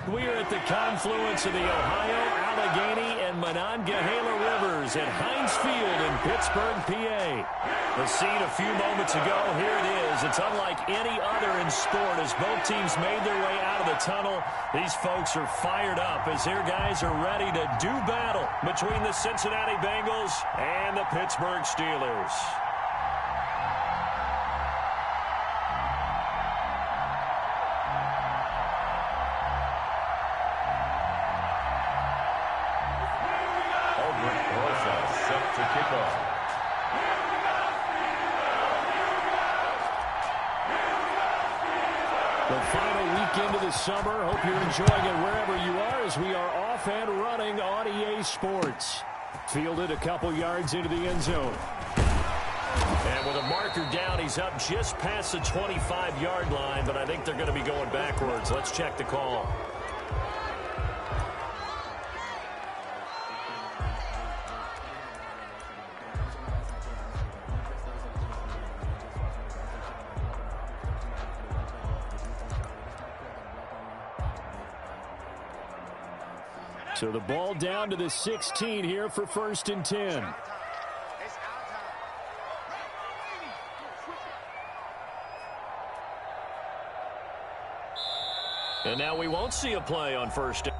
We're at the confluence of the Ohio, Allegheny, and Monongahela Rivers at Heinz Field in Pittsburgh, PA. The scene a few moments ago, here it is. It's unlike any other in sport as both teams made their way out of the tunnel. These folks are fired up as their guys are ready to do battle between the Cincinnati Bengals and the Pittsburgh Steelers. To kick off. The final weekend of the summer. Hope you're enjoying it wherever you are as we are off and running on EA Sports. Fielded a couple yards into the end zone. And with a marker down, he's up just past the 25-yard line, but I think they're going to be going backwards. Let's check the call. So the ball down to the 16 here for 1st and 10. And now we won't see a play on 1st down.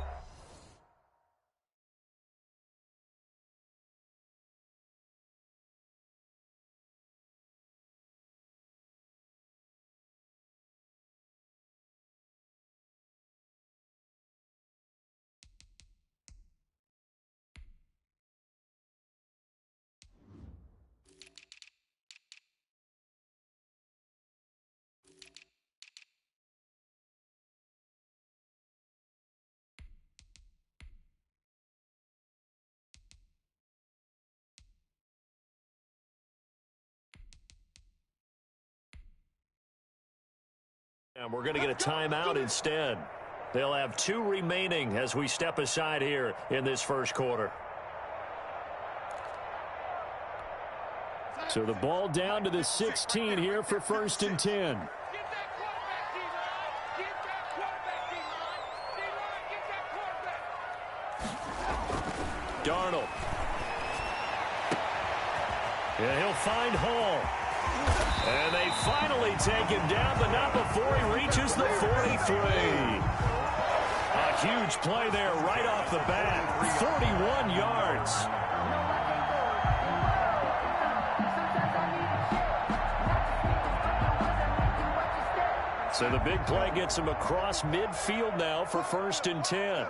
And we're going to get a timeout instead. They'll have 2 remaining as we step aside here in this first quarter. So the ball down to the 16 here for 1st and 10. Darnold. Yeah, he'll find Hall. And they finally take him down, but not before he reaches the 43. A huge play there right off the bat. 41 yards. So the big play gets him across midfield now for 1st and 10.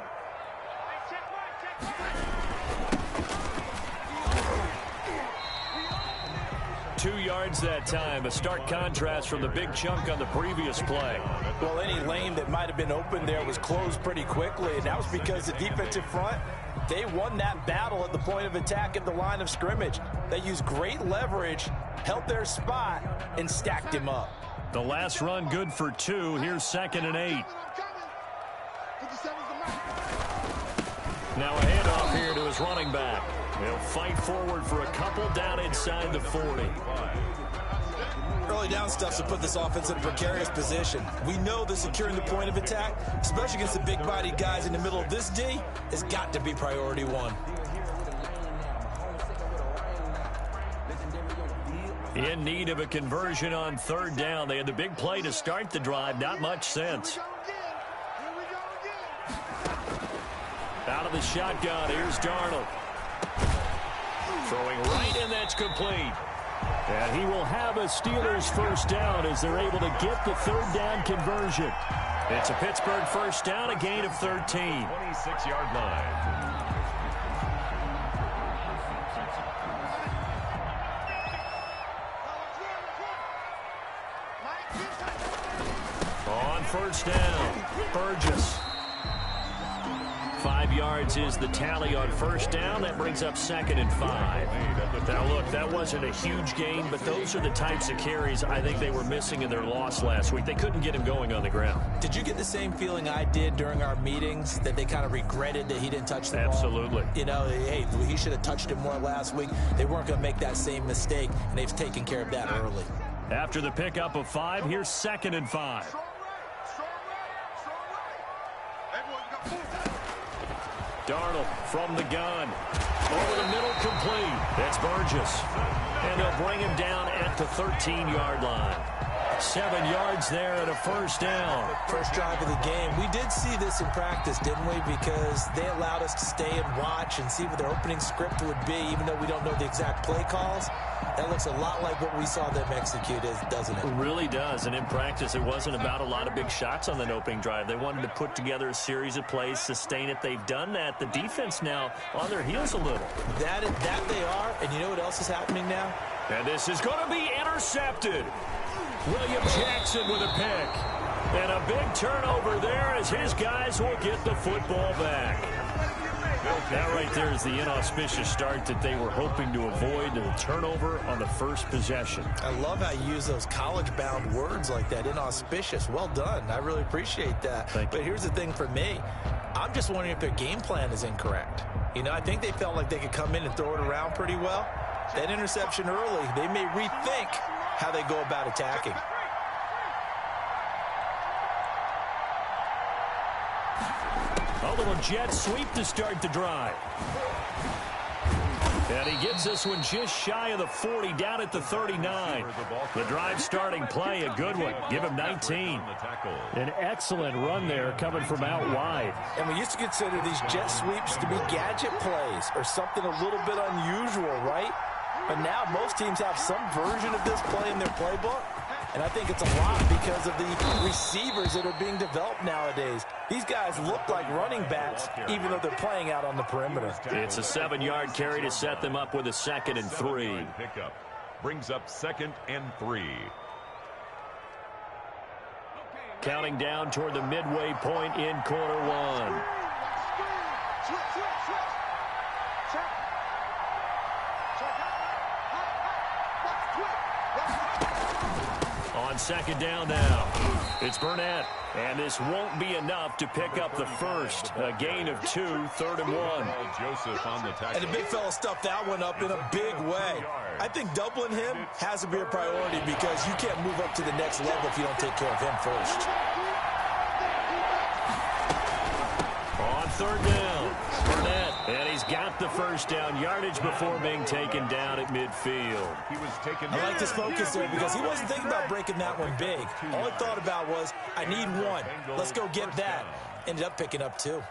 2 yards that time. A stark contrast from the big chunk on the previous play. Well, any lane that might have been open there was closed pretty quickly, and that was because the defensive front, they won that battle at the point of attack at the line of scrimmage. They used great leverage, held their spot, and stacked him up. The last run good for 2. Here's 2nd and 8. Now a handoff here to his running back. He'll fight forward for a couple down inside the 40. Early down stuff to put this offense in a precarious position. We know that securing the point of attack, especially against the big-bodied guys in the middle of this D, has got to be priority 1. In need of a conversion on 3rd down. They had the big play to start the drive. Not much sense. Out of the shotgun, here's Darnold. Throwing right, and that's complete. And he will have a Steelers 1st down as they're able to get the 3rd down conversion. It's a Pittsburgh 1st down, a gain of 13. 26-yard line. On 1st down, Burgess. 5 yards is the tally on 1st down. That brings up 2nd and 5. Now, look, that wasn't a huge gain, but those are the types of carries I think they were missing in their loss last week. They couldn't get him going on the ground. Did you get the same feeling I did during our meetings, that they kind of regretted that he didn't touch the ball? Absolutely. You know, hey, he should have touched it more last week. They weren't going to make that same mistake, and they've taken care of that early. After the pickup of 5, here's 2nd and 5. Darnold from the gun. Over the middle, complete. That's Burgess. And they'll bring him down at the 13-yard line. 7 yards there and a first down. First drive of the game. We did see this in practice, didn't we? Because they allowed us to stay and watch and see what their opening script would be, even though we don't know the exact play calls. That looks a lot like what we saw them execute, doesn't it? It really does. And in practice, it wasn't about a lot of big shots on that opening drive. They wanted to put together a series of plays, sustain it. They've done that. The defense now on their heels a little. That they are. And you know what else is happening now? And this is going to be intercepted. William Jackson with a pick. And a big turnover there as his guys will get the football back. That right there is the inauspicious start that they were hoping to avoid, the turnover on the first possession. I love how you use those college-bound words like that, inauspicious. Well done. I really appreciate that. But here's the thing for me. I'm just wondering if their game plan is incorrect. You know, I think they felt like they could come in and throw it around pretty well. That interception early, they may rethink how they go about attacking. A little jet sweep to start the drive. And he gets this one just shy of the 40, down at the 39. The drive starting play, a good one. Give him 19. An excellent run there coming from out wide. And we used to consider these jet sweeps to be gadget plays or something a little bit unusual, right? But now most teams have some version of this play in their playbook. And I think it's a lot because of the receivers that are being developed nowadays. These guys look like running backs, even though they're playing out on the perimeter. It's a 7-yard carry to set them up with a 2nd and 3. Pickup brings up 2nd and 3. Counting down toward the midway point in quarter one. On 2nd down now, it's Burnett, and this won't be enough to pick up the first. A gain of 2, 3rd and 1. Joseph on the tackle. And the big fella stuffed that one up in a big way. I think doubling him has to be a priority because you can't move up to the next level if you don't take care of him first. On 3rd down, Burnett, and he's got the first down, yardage before being taken down at midfield. He was taken. I like this focus there because he wasn't thinking about breaking that one big. All he thought about was, I need one. Let's go get that. Ended up picking up 2.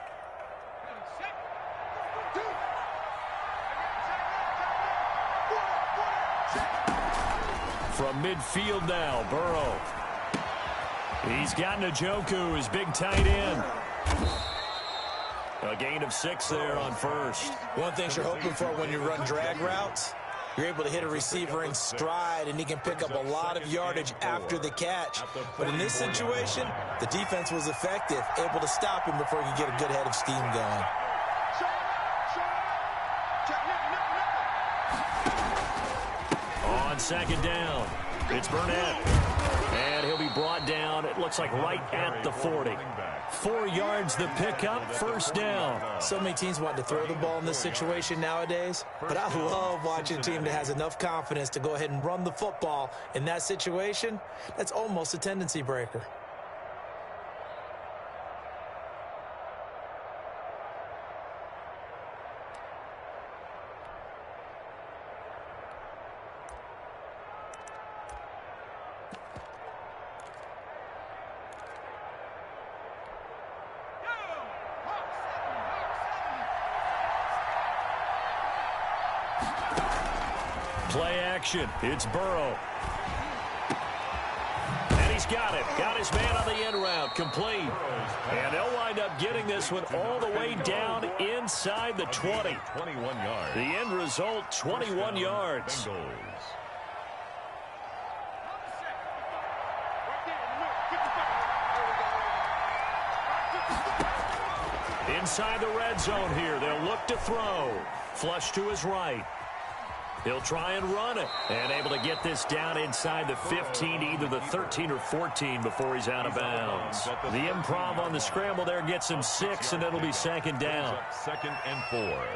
From midfield now, Burrow. He's got Njoku, his big tight end. A gain of 6 there on first. One thing you're hoping for when you run drag routes, you're able to hit a receiver in stride, and he can pick up a lot of yardage after the catch. But in this situation, the defense was effective, able to stop him before he could get a good head of steam going. On 2nd down, it's Burnett. And he'll be brought down, it looks like right at the 40. 4 yards the pickup, first down. So many teams want to throw the ball in this situation nowadays, but I love watching a team that has enough confidence to go ahead and run the football. In that situation, that's almost a tendency breaker. Play action. It's Burrow. And he's got it. Got his man on the end route. Complete. And they'll wind up getting this one all the way down inside the 20. 21 yards. The end result, 21 yards. Bengals. Inside the red zone here. They'll look to throw. Flush to his right. He'll try and run it. And able to get this down inside the 15, either the 13 or 14 before he's out of bounds. The improv on the scramble there gets him 6, and it'll be 2nd down. 2nd and 4.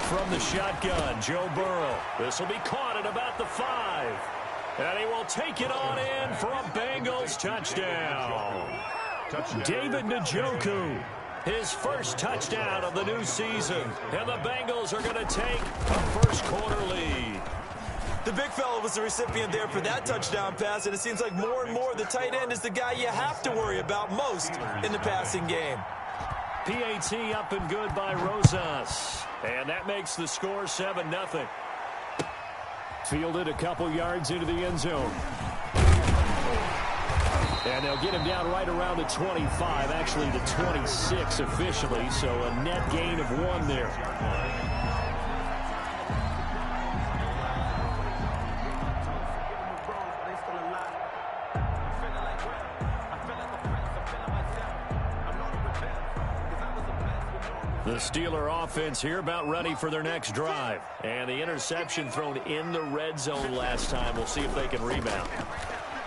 from the shotgun, Joe Burrow. This will be caught at about the 5. And he will take it on in for a Bengals touchdown. David Njoku, his first touchdown of the new season. And the Bengals are going to take a first-quarter lead. The big fella was the recipient there for that touchdown pass, and it seems like more and more the tight end is the guy you have to worry about most in the passing game. PAT up and good by Rosas. And that makes the score 7-0. Fielded a couple yards into the end zone. And they'll get him down right around the 25, actually the 26 officially, so a net gain of 1 there. The Steeler offense here about ready for their next drive. And the interception thrown in the red zone last time. We'll see if they can rebound.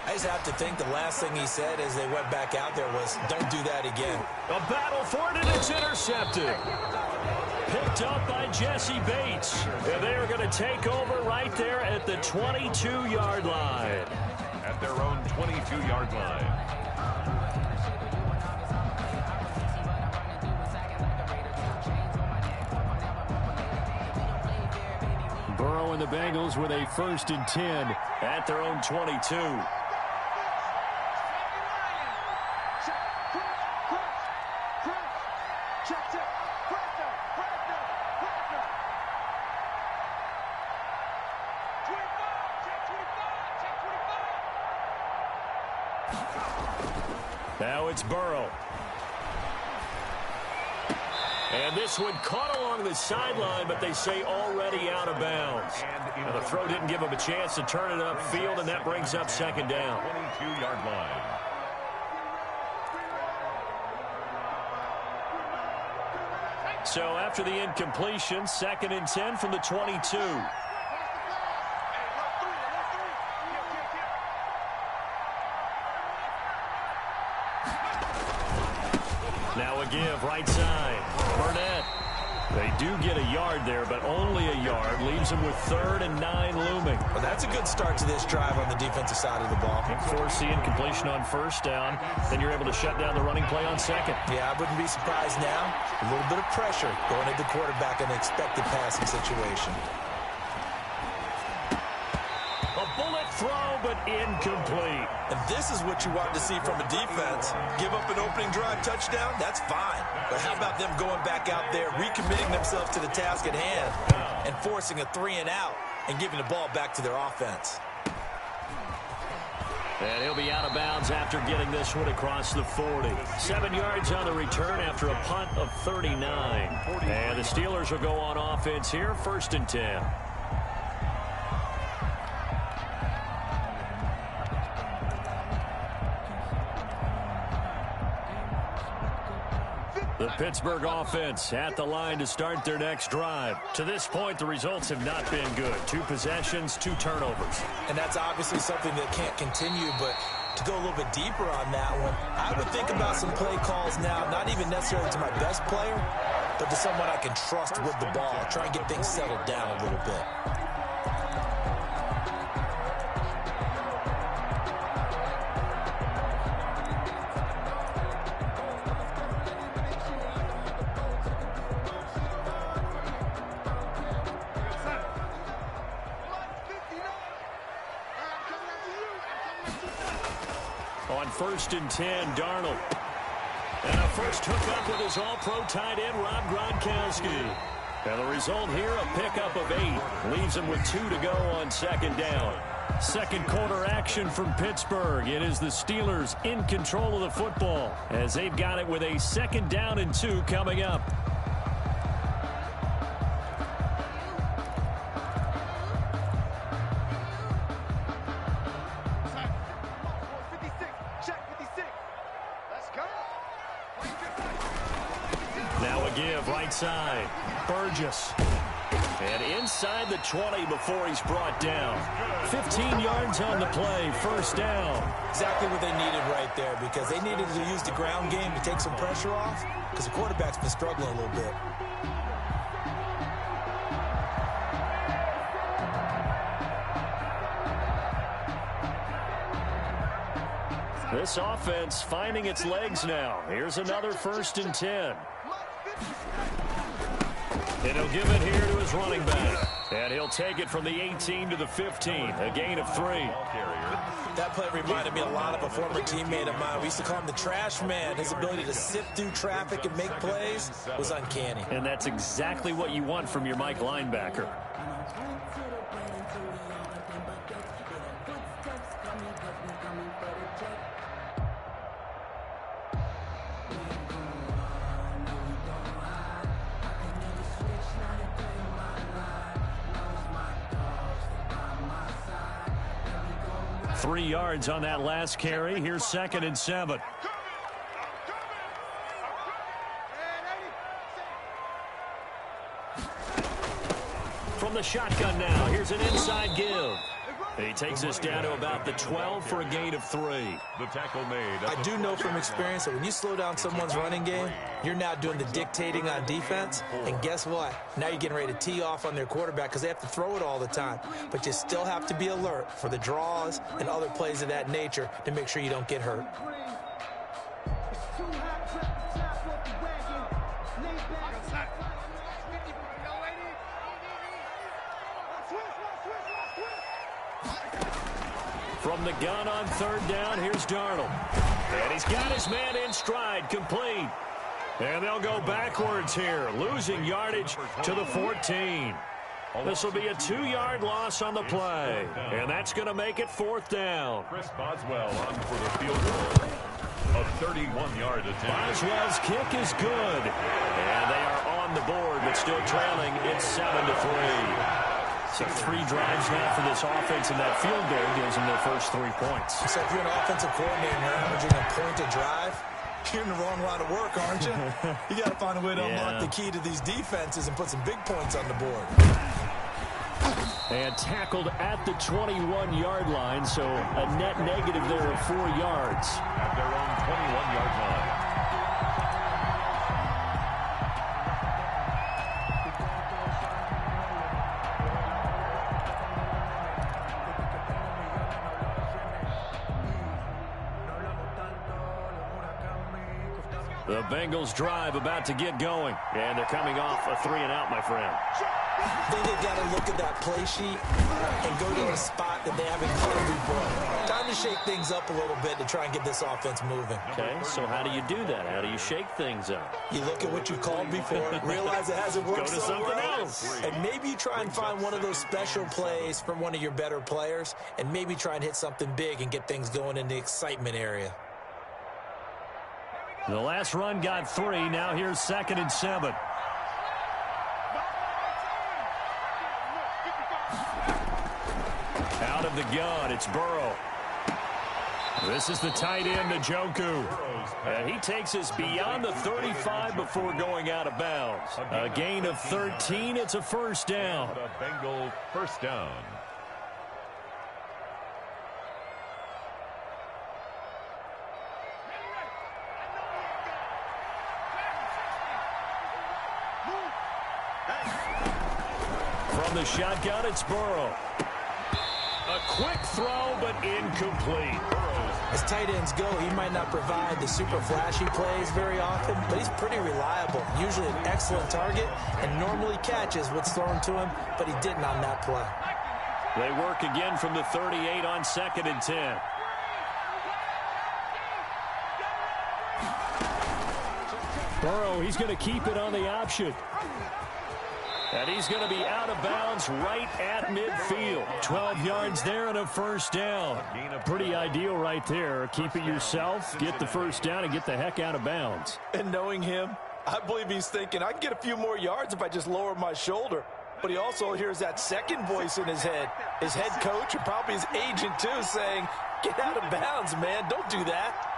I just have to think the last thing he said as they went back out there was, don't do that again. A battle for it, and it's intercepted. Picked up by Jesse Bates. And they are going to take over right there at the 22-yard line. At their own 22-yard line. Burrow and the Bengals with a 1st and 10 at their own 22. Now it's Burrow. And this one caught along the sideline, but they say already out of bounds. Now the throw didn't give him a chance to turn it upfield, and that brings up 2nd down. 22-yard line. So after the incompletion, 2nd and 10 from the 22. Now a give, right side. Burnett. They do get a yard there, but only a yard. Leaves them with 3rd and 9 looming. Well, that's a good start to this drive on the defensive side of the ball. Force the incompletion on 1st down. Then you're able to shut down the running play on 2nd. Yeah, I wouldn't be surprised now. A little bit of pressure going at the quarterback in an expected passing situation. A bullet throw, but incomplete. And this is what you want to see from a defense. Give up an opening drive touchdown, that's fine. But how about them going back out there, recommitting themselves to the task at hand, and forcing a 3-and-out and giving the ball back to their offense. And he'll be out of bounds after getting this one across the 40. 7 yards on the return after a punt of 39. And the Steelers will go on offense here, 1st and 10. The Pittsburgh offense at the line to start their next drive. To this point, the results have not been good. 2 possessions, 2 turnovers. And that's obviously something that can't continue, but to go a little bit deeper on that one, I would think about some play calls now, not even necessarily to my best player, but to someone I can trust with the ball. Try and get things settled down a little bit. On 1st and 10, Darnold. And a first hookup with his all-pro tight end, Rob Gronkowski. And the result here, a pickup of 8. Leaves him with 2 to go on 2nd down. 2nd quarter action from Pittsburgh. It is the Steelers in control of the football as they've got it with a 2nd down and 2 coming up. Now a give, right side. Burgess. And inside the 20 before he's brought down. 15 yards on the play, 1st down. Exactly what they needed right there, because they needed to use the ground game to take some pressure off, because the quarterback's been struggling a little bit. This offense finding its legs now. Here's another 1st and 10. And he'll give it here to his running back. And he'll take it from the 18 to the 15. A gain of 3. That play reminded me a lot of a former teammate of mine. We used to call him the trash man. His ability to sift through traffic and make plays was uncanny. And that's exactly what you want from your Mike linebacker. Three yards on that last carry. Here's 2nd and 7. From the shotgun now, here's an inside give. He takes this down to about the 12 for a gain of 3. The tackle made. I do know from experience that when you slow down someone's running game, you're now doing the dictating on defense. And guess what? Now you're getting ready to tee off on their quarterback because they have to throw it all the time. But you still have to be alert for the draws and other plays of that nature to make sure you don't get hurt. From the gun on 3rd down, here's Darnold. And he's got his man in stride, complete. And they'll go backwards here, losing yardage to the 14. This will be a 2-yard loss on the play. And that's going to make it 4th down. Chris Boswell on for the field goal. A 31-yard attempt. Boswell's kick is good. And they are on the board, but still trailing. It's 7-3. So 3 drives now for this offense, and that field goal gives them their first 3 points. So if you're an offensive coordinator and you're averaging a point a drive, you're in the wrong line of work, aren't you? You got to find a way to unlock the key to these defenses and put some big points on the board. And tackled at the 21-yard line, so a net negative there of 4 yards. At their own 21-yard line. The Bengals drive about to get going. And they're coming off a 3-and-out, my friend. I think they've got to look at that play sheet and go to a spot that they haven't called before. Time to shake things up a little bit to try and get this offense moving. Okay, so how do you do that? How do you shake things up? You look at what you called before, realize it hasn't worked Go to something else. And maybe you try and find one of those special plays from one of your better players, and maybe try and hit something big and get things going in the excitement area. The last run got 3. Now here's 2nd and 7. Out of the gun, it's Burrow. This is the tight end, Njoku. And he takes us beyond the 35 before going out of bounds. A gain of 13. It's a 1st down. The Bengals 1st down. From the shotgun, it's Burrow. A quick throw, but incomplete. As tight ends go, he might not provide the super flashy plays very often, but he's pretty reliable. Usually an excellent target and normally catches what's thrown to him, but he didn't on that play. They work again from the 38 on 2nd and 10. Burrow, he's going to keep it on the option. And he's going to be out of bounds right at midfield. 12 yards there and a 1st down. Pretty ideal right there. Keep it yourself, get the 1st down, and get the heck out of bounds. And knowing him, I believe he's thinking, I can get a few more yards if I just lower my shoulder. But he also hears that second voice in his head. His head coach and probably his agent, too, saying, get out of bounds, man. Don't do that.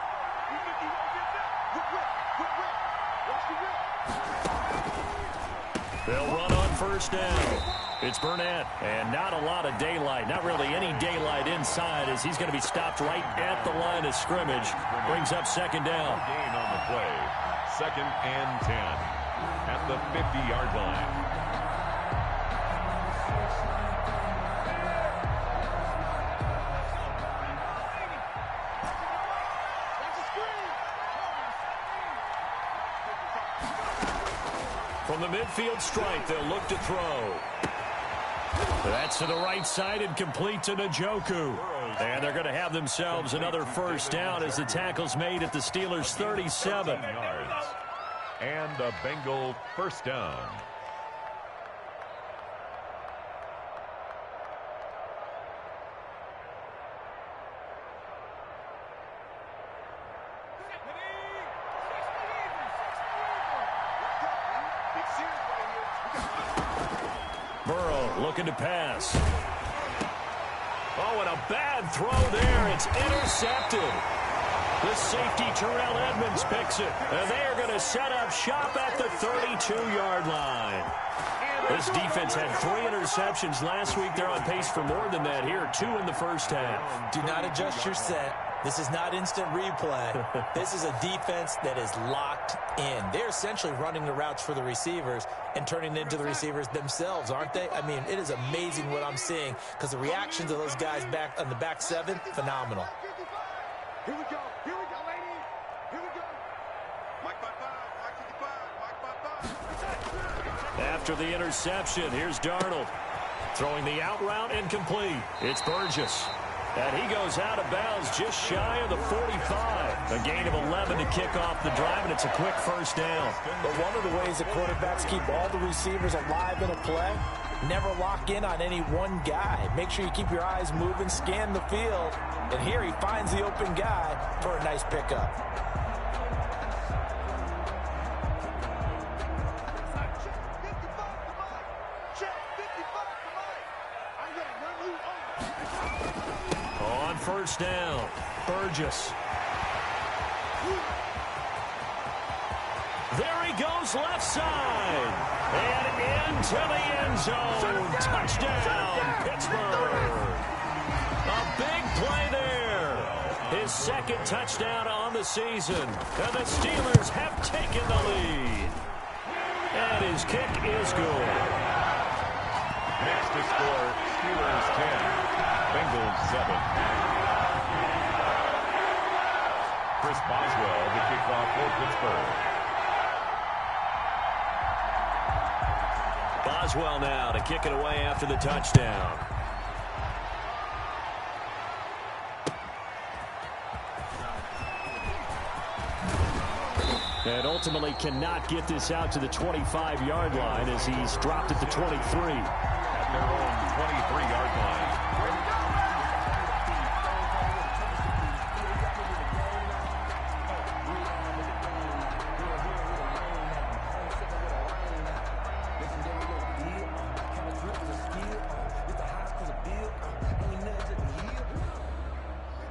They'll run on 1st down. It's Burnett, and not a lot of daylight. Not really any daylight inside as he's going to be stopped right at the line of scrimmage. Brings up 2nd down. Gain on the play. 2nd and 10 at the 50-yard line. the midfield stripe, they'll look to throw. That's to the right side and complete to Njoku. And they're going to have themselves another first down as the tackle's made at the Steelers' 37. Yards. And the Bengal first down. Burrow looking to pass. Oh, and a bad throw there. It's intercepted. The safety, Terrell Edmonds, picks it. And they are going to set up shop at the 32-yard line. This defense had 3 interceptions last week. They're on pace for more than that here. 2 in the first half. Do not adjust your set. This is not instant replay. This is a defense that is locked in. They're essentially running the routes for the receivers and turning it into the receivers themselves, aren't they? I mean, it is amazing what I'm seeing because the reactions of those guys back on the back 7, phenomenal. Here we go, ladies. Here we go. Mike 5-5, Mike 55, Mike 5-5. After the interception, here's Darnold. Throwing the out route incomplete. It's Burgess. And he goes out of bounds just shy of the 45. A gain of 11 to kick off the drive, and it's a quick first down. But one of the ways the quarterbacks keep all the receivers alive in a play, never lock in on any one guy. Make sure you keep your eyes moving, scan the field. And here he finds the open guy for a nice pickup. On first down, Burgess. There he goes left side. And into the end zone. Touchdown, Pittsburgh. A big play there. His second touchdown on the season. And the Steelers have taken the lead. And his kick is good. Next to score, Steelers 10. Bengals 7. Chris Boswell, the kickoff for Pittsburgh. Boswell now to kick it away after the touchdown. And ultimately cannot get this out to the 25-yard line as he's dropped at the 23. At their own 23-yard line.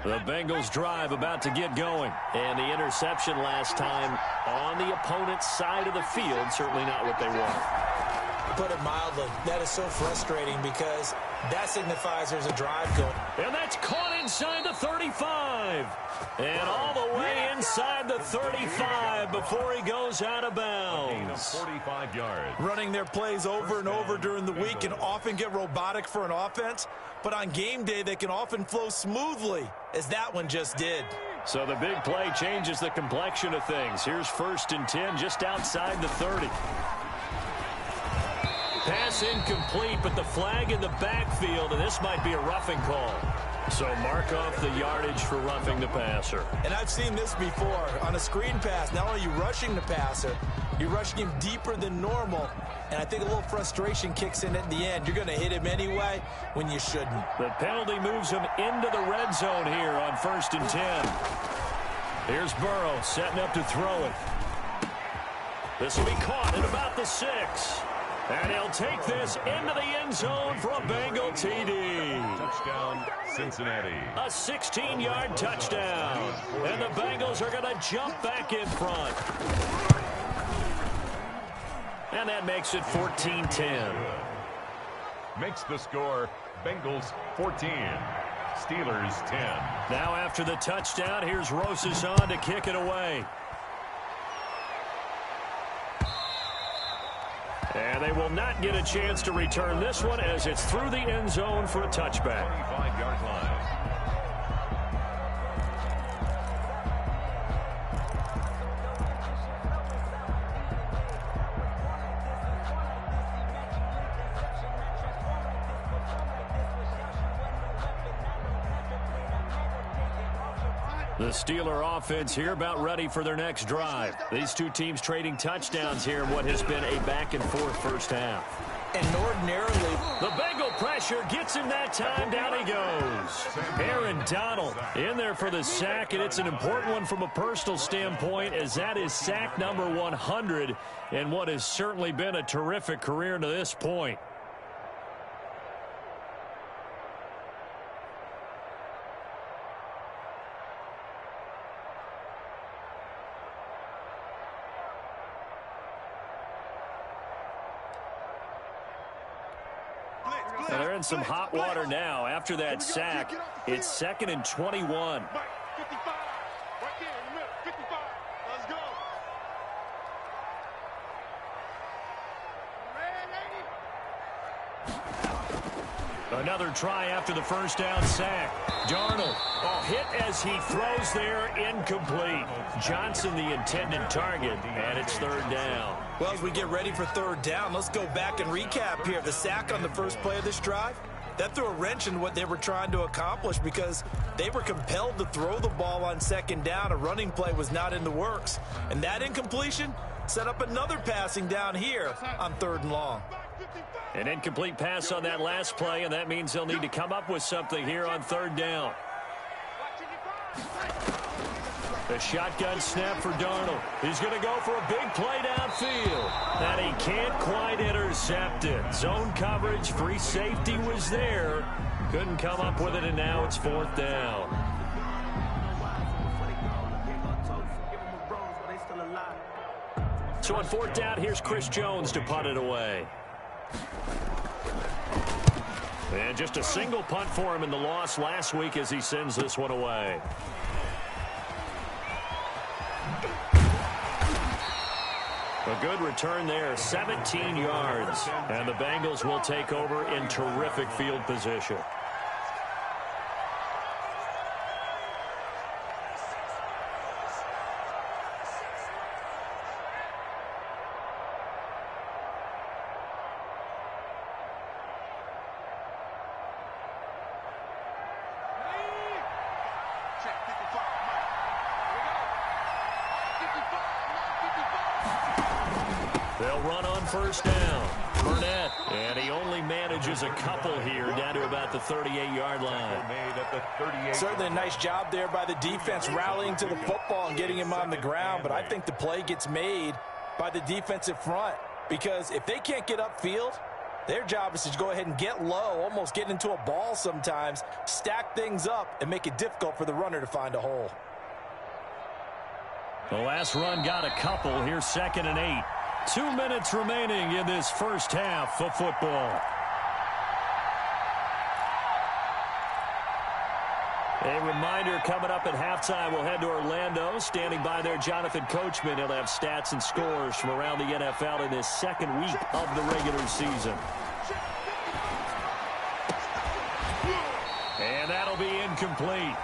The Bengals drive about to get going. And the interception last time on the opponent's side of the field, certainly not what they want. To put it mildly, that is so frustrating because that signifies there's a drive going. And that's caught inside the 35. And all the way inside the 35 before he goes out of bounds. 45 yards. Running their plays over and over during the week can often get robotic for an offense, but on game day they can often flow smoothly, as that one just did. So the big play changes the complexion of things. Here's 1st and 10 just outside the 30. Pass incomplete, but the flag in the backfield, and this might be a roughing call. So mark off the yardage for roughing the passer. And I've seen this before. On a screen pass, not only are you rushing the passer, you're rushing him deeper than normal. And I think a little frustration kicks in at the end. You're going to hit him anyway when you shouldn't. The penalty moves him into the red zone here on 1st and 10. Here's Burrow setting up to throw it. This will be caught at about the 6. And he'll take this into the end zone for a Bengal TD. Touchdown, Cincinnati. A 16-yard touchdown. And the Bengals are going to jump back in front. And that makes it 14-10. Makes the score Bengals 14. Steelers 10. Now after the touchdown, here's Rosas on to kick it away. And they will not get a chance to return this one as it's through the end zone for a touchback. 25-yard line. The Steeler offense here about ready for their next drive. These two teams trading touchdowns here in what has been a back-and-forth first half. And ordinarily, the Bengal pressure gets him that time. Down he goes. Aaron Donald in there for the sack, and it's an important one from a personal standpoint, as that is sack number 100 in what has certainly been a terrific career to this point. And they're in some hot water now. After that sack, it's 2nd and 21. 55, right there in the middle, 55. Let's go. Another try after the first down sack. Darnold, hit as he throws there, incomplete. Johnson the intended target, and it's 3rd down. well, as we get ready for 3rd down, let's go back and recap here. The sack on the first play of this drive, that threw a wrench in what they were trying to accomplish because they were compelled to throw the ball on 2nd down. A running play was not in the works. And that incompletion set up another passing down here on 3rd and long. An incomplete pass on that last play, and that means they'll need to come up with something here on 3rd down. The shotgun snap for Darnold. He's going to go for a big play downfield. And he can't quite intercept it. Zone coverage, free safety was there. Couldn't come up with it, and now it's 4th down. So on 4th down, here's Chris Jones to punt it away. And just a single punt for him in the loss last week as he sends this one away. A good return there, 17 yards. And the Bengals will take over in terrific field position. They'll run on 1st down. Burnett, and he only manages a couple here down to about the 38-yard line. Certainly a nice job there by the defense rallying to the football and getting him on the ground, but I think the play gets made by the defensive front because if they can't get upfield, their job is to go ahead and get low, almost get into a ball sometimes, stack things up, and make it difficult for the runner to find a hole. The last run got a couple. Here's 2nd and 8. 2 minutes remaining in this first half of football. A reminder, coming up at halftime, we'll head to Orlando. Standing by there, Jonathan Coachman. He'll have stats and scores from around the NFL in this 2nd week of the regular season. And that'll be incomplete.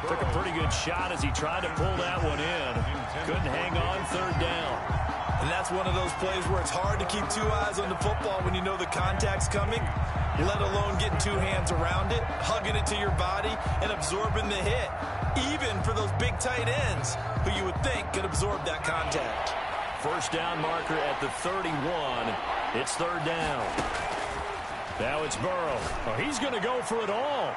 Took a pretty good shot as he tried to pull that one in. Couldn't hang on 3rd down. And that's one of those plays where it's hard to keep 2 eyes on the football when you know the contact's coming, let alone getting 2 hands around it, hugging it to your body, and absorbing the hit, even for those big tight ends who you would think could absorb that contact. 1st down marker at the 31. It's 3rd down. Now it's Burrow. Oh, he's going to go for it all.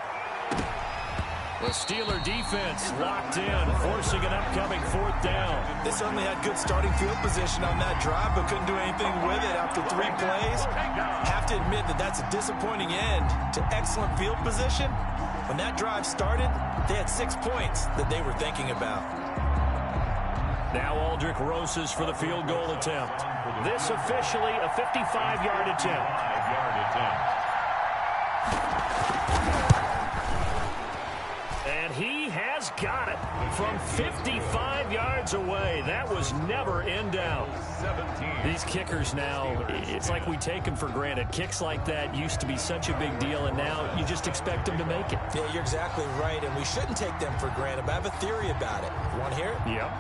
The Steeler defense locked in, forcing an upcoming 4th down. They certainly had good starting field position on that drive, but couldn't do anything with it after 3 plays. Have to admit that that's a disappointing end to excellent field position. When that drive started, they had 6 points that they were thinking about. Now Aldrick Rosas for the field goal attempt. This officially a 55-yard attempt. And he has got it from 55 yards away. That was never in doubt. These kickers now, it's like we take them for granted. Kicks like that used to be such a big deal, and now you just expect them to make it. Yeah, you're exactly right, and we shouldn't take them for granted, but I have a theory about it. You want to hear it? Yep.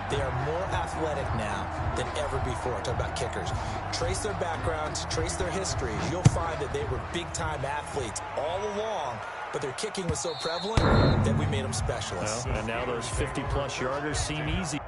they are more athletic now than ever before. Talk about kickers. Trace their backgrounds, trace their history. You'll find that they were big-time athletes all along, but their kicking was so prevalent that we made them specialists. Well, and now those 50-plus yarders seem easy.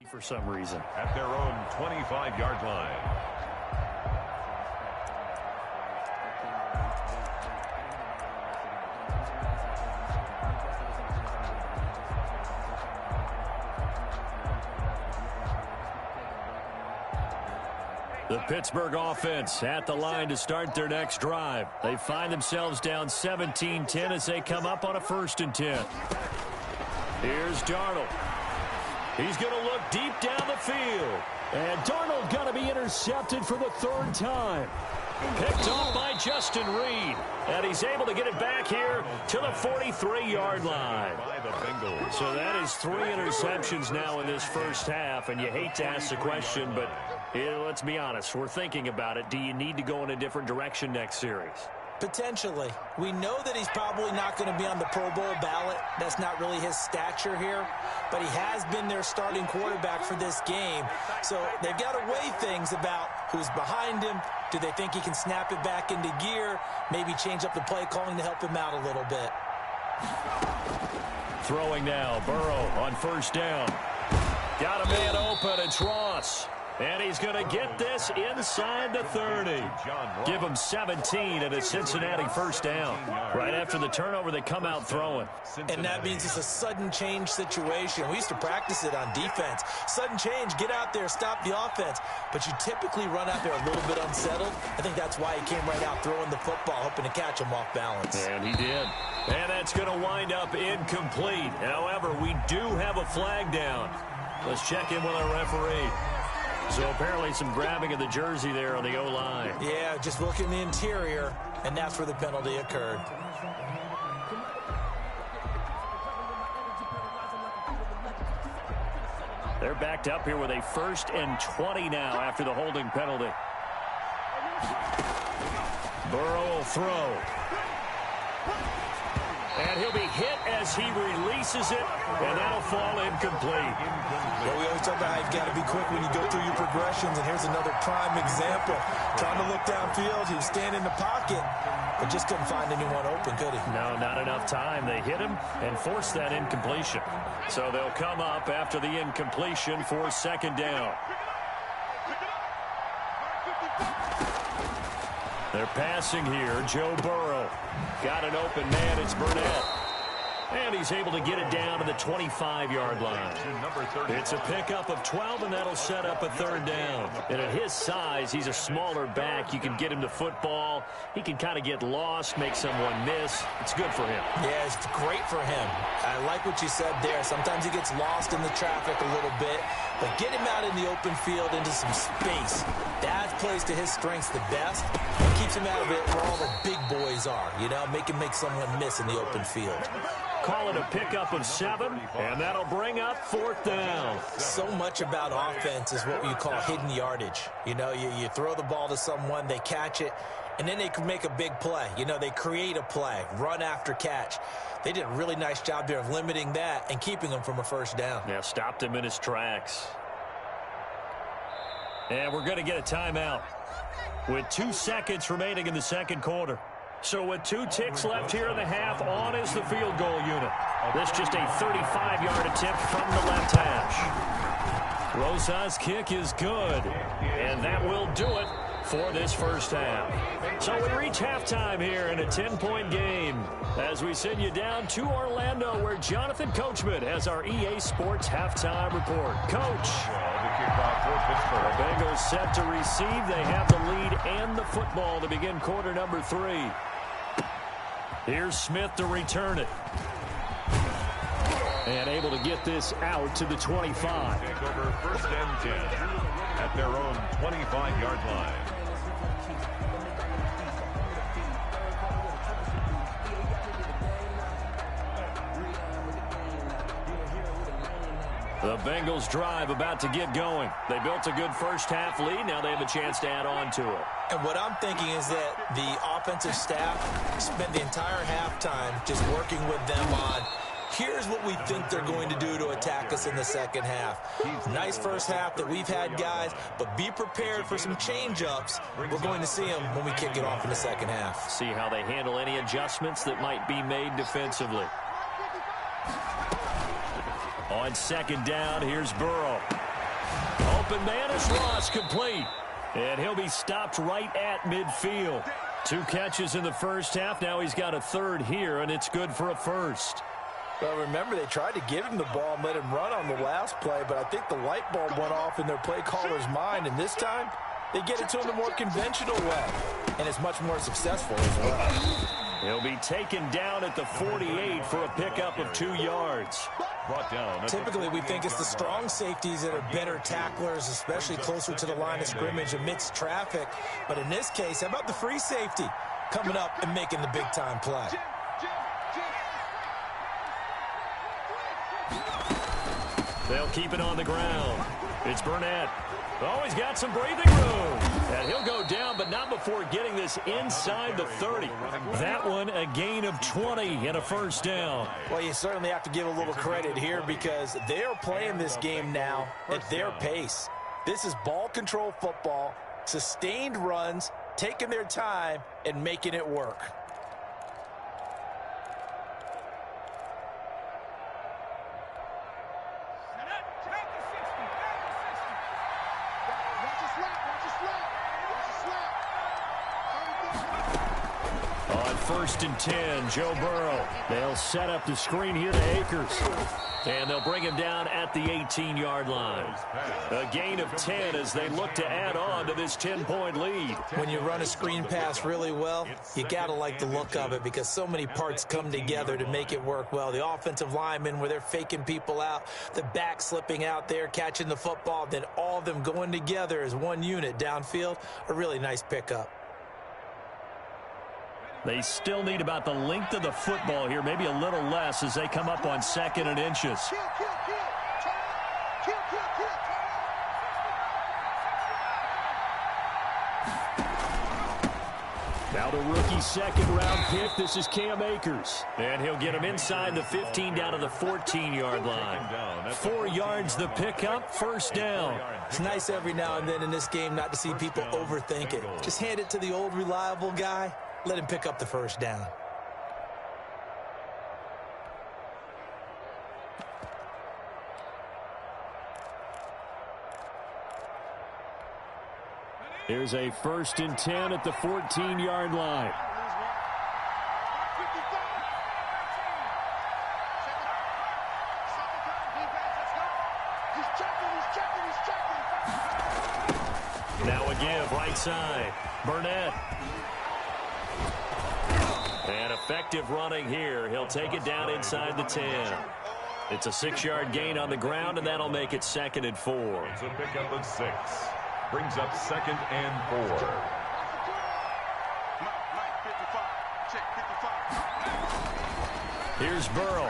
For some reason. At their own 25-yard line. The Pittsburgh offense at the line to start their next drive. They find themselves down 17-10 as they come up on a 1st and 10. Here's Darnold. He's going to look deep down the field. And Darnold going to be intercepted for the 3rd time. Picked off by Justin Reed. And he's able to get it back here to the 43-yard line. By the Bengals. So that is 3 interceptions now in this first half. And you hate to ask the question, but let's be honest. We're thinking about it. Do you need to go in a different direction next series? Potentially. We know that he's probably not going to be on the Pro Bowl ballot. That's not really his stature here. But he has been their starting quarterback for this game. So they've got to weigh things about who's behind him. Do they think he can snap it back into gear? Maybe change up the play calling to help him out a little bit. Throwing now. Burrow on 1st down. Got a man open. It's Ross. And he's going to get this inside the 30. Give him 17 and a Cincinnati 1st down. Right after the turnover, they come out throwing. And that means it's a sudden change situation. We used to practice it on defense. Sudden change, get out there, stop the offense. But you typically run out there a little bit unsettled. I think that's why he came right out throwing the football, hoping to catch him off balance. And he did. And that's going to wind up incomplete. However, we do have a flag down. Let's check in with our referee. So apparently some grabbing of the jersey there on the O-line. Yeah, just look in the interior, and that's where the penalty occurred. They're backed up here with a 1st and 20 now after the holding penalty. Burrow will throw. And he'll be hit as he releases it, and that'll fall incomplete. Well, we always talk about how you've got to be quick when you go through your progressions, and here's another prime example. Trying to look downfield, he was standing in the pocket, but just couldn't find anyone open, could he? No, not enough time. They hit him and forced that incompletion. So they'll come up after the incompletion for second down. They're passing here. Joe Burrow. Got an open man. It's Burnett. And he's able to get it down to the 25-yard line. It's a pickup of 12, and that'll set up a third down. And at his size, he's a smaller back. You can get him to football. He can kind of get lost, make someone miss. It's good for him. Yeah, it's great for him. I like what you said there. Sometimes he gets lost in the traffic a little bit, but get him out in the open field into some space. That plays to his strengths the best. It keeps him out of it where all the big boys are, you know, make someone miss in the open field. Call it a pickup of 7, and that'll bring up fourth down. So much about offense is what you call hidden yardage. You know, you throw the ball to someone, they catch it, and then they can make a big play. You know, they create a play, run after catch. They did a really nice job there of limiting that and keeping him from a first down. Yeah, stopped him in his tracks. And we're going to get a timeout with 2 seconds remaining in the second quarter. So with 2 ticks left here in the half, on is the field goal unit. This just a 35-yard attempt from the left hash. Rosa's kick is good, and that will do it for this first half. So we reach halftime here in a 10-point game as we send you down to Orlando, where Jonathan Coachman has our EA Sports halftime report. Coach. The Bengals set to receive. They have the lead and the football to begin quarter number 3. Here's Smith to return it. And able to get this out to the 25. Take over first and 10 at their own 25-yard line. The Bengals drive about to get going. They built a good first half lead. Now they have a chance to add on to it. And what I'm thinking is that the offensive staff spent the entire halftime just working with them on, here's what we think they're going to do to attack us in the second half. Nice first half that we've had, guys, but be prepared for some change-ups. We're going to see them when we kick it off in the second half. See how they handle any adjustments that might be made defensively. On second down, here's Burrow. Open man is Ross, complete. And he'll be stopped right at midfield. 2 catches in the first half. Now he's got a third here, and it's good for a first. Well, remember, they tried to give him the ball and let him run on the last play, but I think the light bulb went off in their play caller's mind, and this time they get it to him the more conventional way, and it's much more successful as well. He'll be taken down at the 48 for a pickup of 2 yards. Brought down. Typically, we think it's the strong safeties that are better tacklers, especially closer to the line of scrimmage amidst traffic. But in this case, how about the free safety coming up and making the big-time play? They'll keep it on the ground. It's Burnett. Oh, he's got some breathing room. And he'll go down, but not before getting this inside the 30. That one, a gain of 20 and a first down. Well, you certainly have to give a little credit here because they are playing this game now at their pace. This is ball control football, sustained runs, taking their time, and making it work. First and 10, Joe Burrow. They'll set up the screen here to Akers. And they'll bring him down at the 18-yard line. A gain of 10 as they look to add on to this 10-point lead. When you run a screen pass really well, you got to like the look of it because so many parts come together to make it work well. The offensive linemen where they're faking people out, the back slipping out there, catching the football, then all of them going together as one unit downfield, a really nice pickup. They still need about the length of the football here, maybe a little less as they come up on 2nd and inches. Now the rookie second-round pick. This is Cam Akers. And he'll get him inside the 15 down to the 14-yard line. 4 yards the pickup, first down. It's nice every now and then in this game not to see people overthink it. Just hand it to the old reliable guy. Let him pick up the first down. Here's a 1st and 10 at the 14-yard line. Now a give, right side. Burnett. And effective running here. He'll take it down inside the 10. It's a 6-yard gain on the ground, and that'll make it 2nd and 4. It's a pickup of 6. Brings up 2nd and 4. Here's Burrow.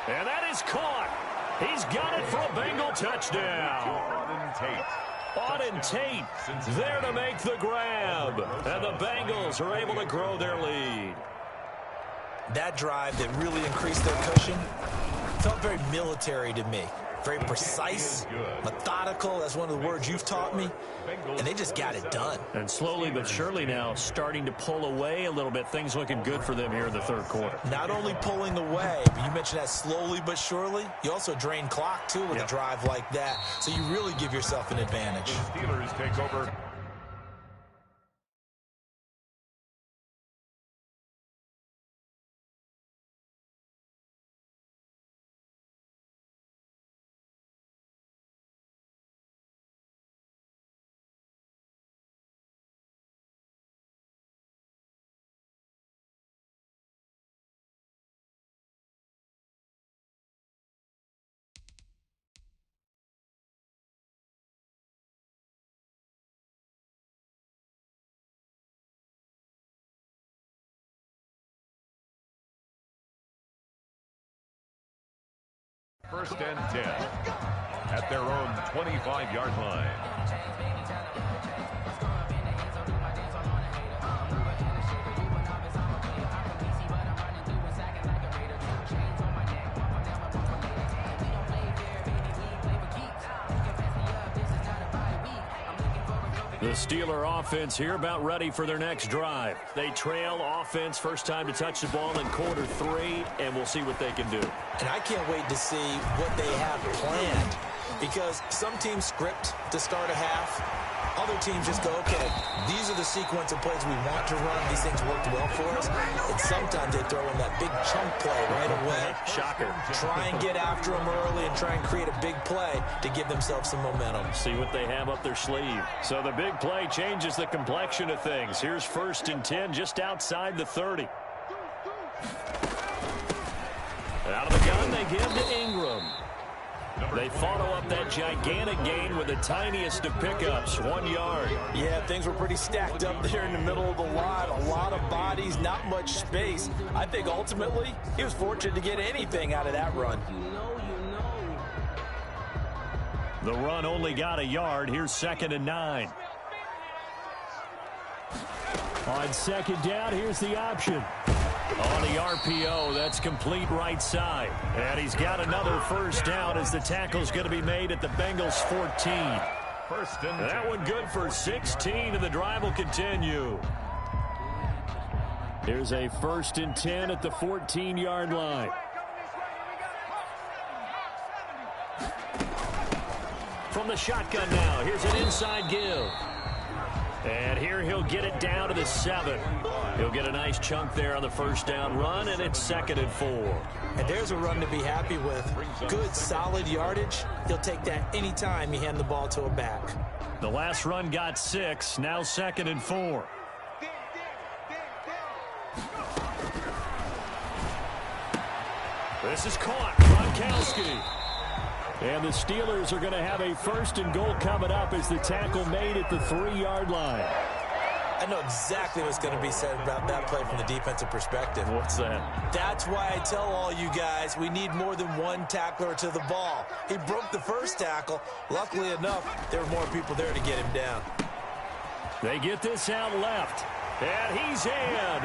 And that is caught. He's got it for a Bengal touchdown. Auden Tate there to make the grab. And the Bengals are able to grow their lead. That drive that really increased their cushion felt very military to me. Very precise, methodical. That's one of the words you've taught me. And they just got it done. And slowly but surely now starting to pull away a little bit. Things looking good for them here in the 3rd quarter. Not only pulling away, but you mentioned that slowly but surely. You also drain clock, too, with a drive like that. So you really give yourself an advantage. The Steelers take over. First and 10 at their own 25-yard line. The Steeler offense here about ready for their next drive. They trail offense, first time to touch the ball in quarter 3, and we'll see what they can do. And I can't wait to see what they have planned, because some teams script to start a half. Other teams just go, okay, these are the sequence of plays we want to run. These things worked well for us. And sometimes they throw in that big chunk play right away. Shocker. Try and get after them early and try and create a big play to give themselves some momentum. See what they have up their sleeve. So the big play changes the complexion of things. Here's 1st and 10 just outside the 30. Out of the gun, they give to Ingram. They follow up that gigantic gain with the tiniest of pickups, 1 yard. Yeah, things were pretty stacked up there in the middle of the line. A lot of bodies, not much space. I think ultimately he was fortunate to get anything out of that run. The run only got a yard. Here's 2nd and 9. On 2nd down, here's the option. On the RPO, that's complete right side. And he's got another first down as the tackle's going to be made at the Bengals 14. That one good for 16, and the drive will continue. Here's a 1st and 10 at the 14-yard line. From the shotgun now, here's an inside give. And here he'll get it down to the 7. He'll get a nice chunk there on the first down run, and it's 2nd and 4. And there's a run to be happy with. Good, solid yardage. He'll take that anytime you hand the ball to a back. The last run got 6, now 2nd and 4. This is caught. Gronkowski. And the Steelers are going to have a 1st and goal coming up as the tackle made at the 3-yard line. I know exactly what's going to be said about that play from the defensive perspective. What's that? That's why I tell all you guys we need more than one tackler to the ball. He broke the first tackle. Luckily enough, there were more people there to get him down. They get this out left. And he's in.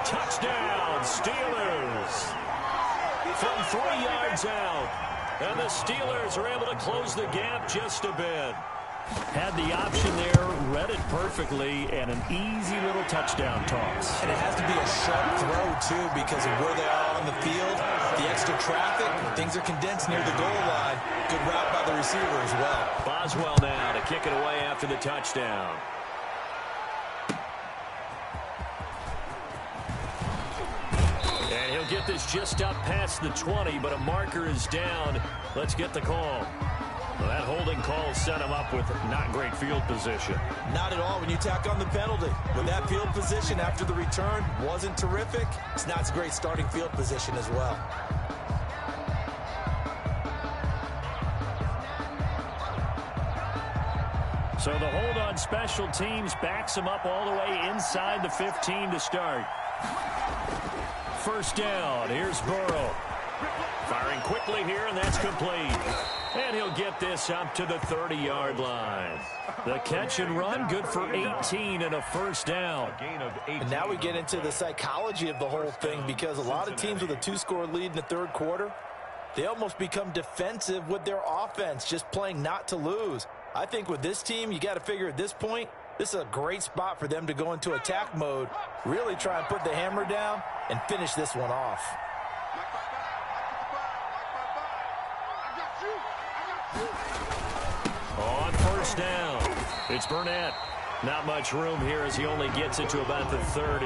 Touchdown, Steelers. From 3 yards out. And the Steelers are able to close the gap just a bit. Had the option there, read it perfectly, and an easy little touchdown toss. And it has to be a sharp throw, too, because of where they are on the field, the extra traffic, things are condensed near the goal line. Good route by the receiver as well. Boswell now to kick it away after the touchdown. And he'll get this just up past the 20, but a marker is down. Let's get the call. Well, that holding call set him up with not great field position. Not at all when you tack on the penalty. With that field position after the return wasn't terrific, it's not a great starting field position as well. So the hold on special teams backs him up all the way inside the 15 to start. First down. Here's Burrow. Firing quickly here, and that's complete. And he'll get this up to the 30-yard line. The catch and run, good for 18 and a first down. And now we get into the psychology of the whole thing, because a lot of teams with a 2-score lead in the third quarter, they almost become defensive with their offense, just playing not to lose. I think with this team, you got to figure at this point, this is a great spot for them to go into attack mode, really try and put the hammer down and finish this one off. On first down, it's Burnett. Not much room here as he only gets it to about the 30.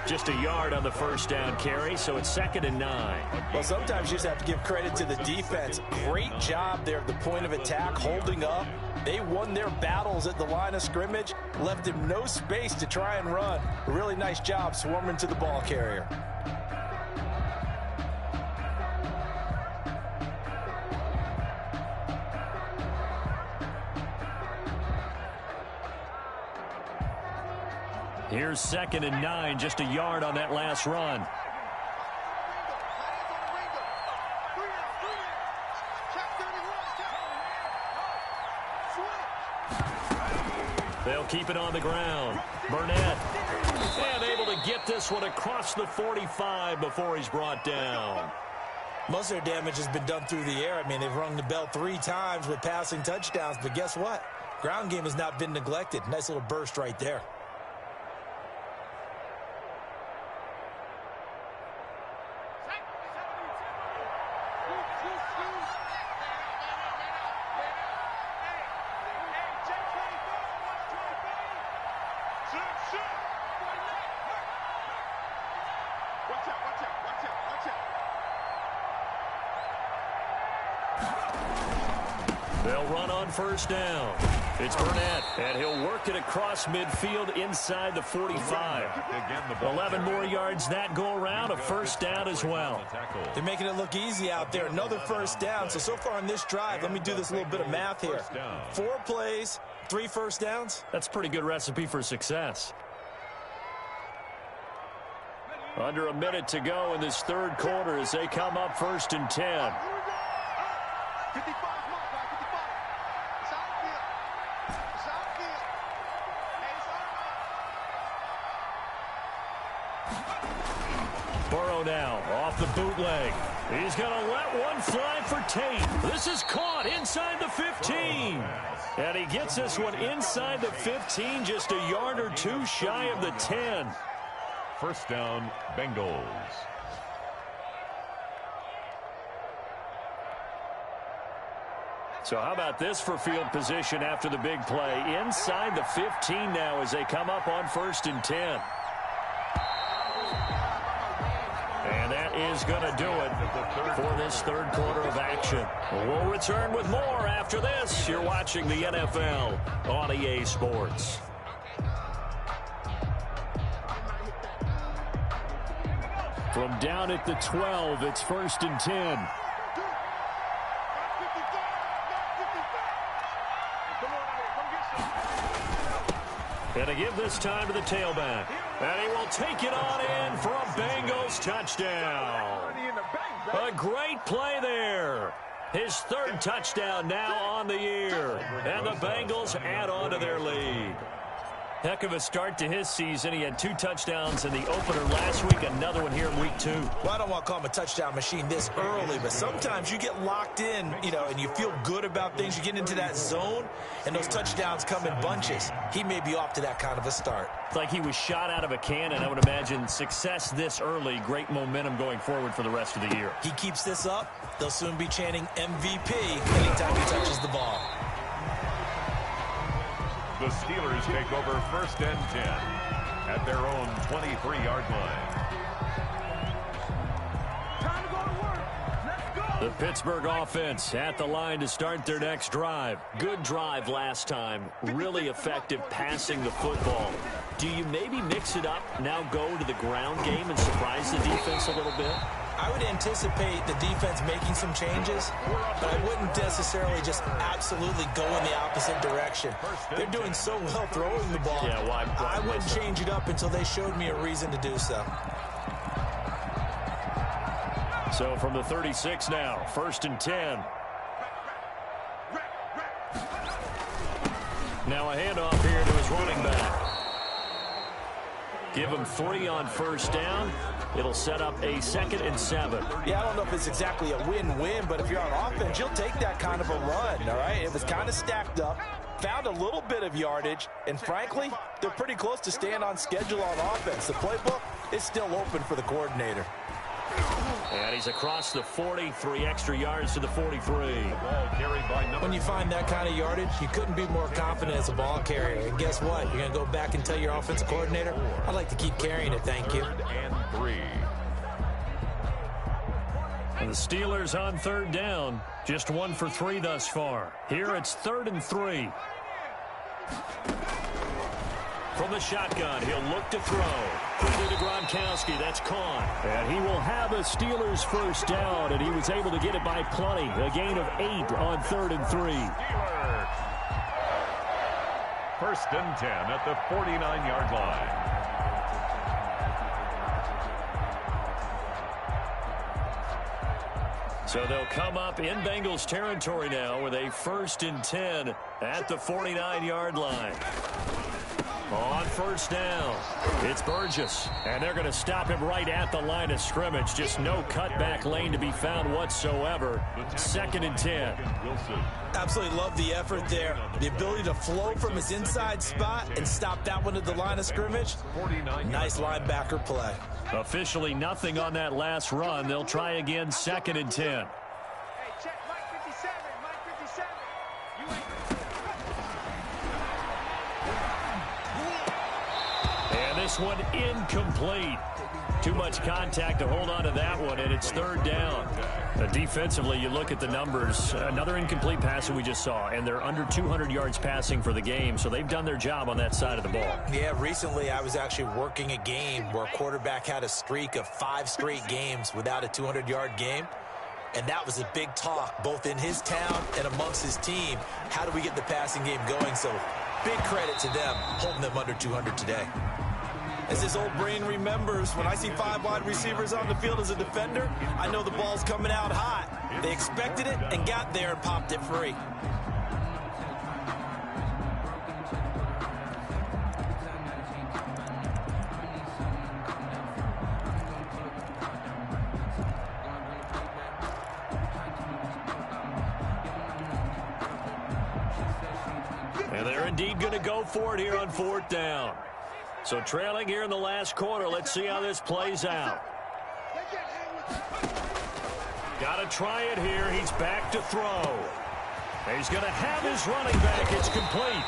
Just a yard on the first down carry, so it's 2nd and 9. Well, sometimes you just have to give credit to the defense. Great job there at the point of attack, holding up. They won their battles at the line of scrimmage, left him no space to try and run. A really nice job swarming to the ball carrier. Here's 2nd and 9, just a yard on that last run. They'll keep it on the ground. Burnett, and able to get this one across the 45 before he's brought down. Most of their damage has been done through the air. I mean, they've rung the bell 3 times with passing touchdowns, but guess what? Ground game has not been neglected. Nice little burst right there. They'll run on first down. It's Burnett, and he'll work it across midfield inside the 45. 11 more yards that go around, a first down as well. They're making it look easy out there. Another first down. So far on this drive, let me do this little bit of math here. 4 plays, 3 first downs. That's a pretty good recipe for success. Under a minute to go in this third quarter as they come up 1st and 10. Burrow now off the bootleg. He's going to let one fly for Tate. This is caught inside the 15. And he gets this one inside the 15, just a yard or 2 shy of the 10. First down, Bengals. So how about this for field position after the big play? Inside the 15 now as they come up on 1st and 10. And that is going to do it for this third quarter of action. We'll return with more after this. You're watching the NFL on EA Sports. From down at the 12, it's 1st and 10. And to give this time to the tailback. And he will take it on in for a Bengals touchdown. A great play there. His 3rd touchdown now on the year. And the Bengals add on to their lead. Heck of a start to his season. He had 2 touchdowns in the opener last week, another one here in week 2. Well, I don't want to call him a touchdown machine this early, but sometimes you get locked in, and you feel good about things. You get into that zone, and those touchdowns come in bunches. He may be off to that kind of a start. It's like he was shot out of a cannon. I would imagine success this early, great momentum going forward for the rest of the year. He keeps this up, they'll soon be chanting MVP anytime he touches the ball. The Steelers take over 1st and 10 at their own 23-yard line. Time to go to work. Let's go. The Pittsburgh offense at the line to start their next drive. Good drive last time. Really effective passing the football. Do you maybe mix it up, now go to the ground game and surprise the defense a little bit? I would anticipate the defense making some changes, but I wouldn't necessarily just absolutely go in the opposite direction. They're doing so well throwing the ball. Yeah, why I wouldn't change it up until they showed me a reason to do so. So from the 36 now, 1st and 10. Now a handoff here to his running back. Give him 3 on 1st down. It'll set up a 2nd and 7. Yeah, I don't know if it's exactly a win-win, but if you're on offense, you'll take that kind of a run, all right? It was kind of stacked up, found a little bit of yardage, and frankly, they're pretty close to staying on schedule on offense. The playbook is still open for the coordinator. And he's across the 40, 3 extra yards to the 43. Ball carried by number. When you find that kind of yardage, you couldn't be more confident as a ball carrier. And guess what? You're going to go back and tell your offensive coordinator, I'd like to keep carrying it, thank you. 3rd and 3. And the Steelers on 3rd down. Just 1 for 3 thus far. Here it's 3rd and 3. From the shotgun, he'll look to throw. Quickly to Gronkowski, that's caught. And he will have a Steelers 1st down, and he was able to get it by plenty. A gain of 8 on 3rd and 3. Steelers. 1st and 10 at the 49-yard line. So they'll come up in Bengals territory now with a 1st and 10 at the 49-yard line. On 1st down, it's Burgess, and they're going to stop him right at the line of scrimmage. Just no cutback lane to be found whatsoever. 2nd and 10. Absolutely love the effort there. The ability to flow from his inside spot and stop that one at the line of scrimmage. Nice linebacker play. Officially nothing on that last run. They'll try again, 2nd and 10. Hey, check Mike 57. Mike 57. You ain't... And this one incomplete. Too much contact to hold on to that one, and it's 3rd down. Defensively, you look at the numbers. Another incomplete pass that we just saw, and they're under 200 yards passing for the game, so they've done their job on that side of the ball. Yeah, recently I was actually working a game where a quarterback had a streak of 5 straight games without a 200-yard game. And that was a big talk, both in his town and amongst his team. How do we get the passing game going? So big credit to them, holding them under 200 today. As his old brain remembers, when I see 5 wide receivers on the field as a defender, I know the ball's coming out hot. They expected it and got there and popped it free. And they're indeed going to go for it here on 4th down. So trailing here in the last quarter. Let's see how this plays out. Got to try it here. He's back to throw. He's going to have his running back. It's complete.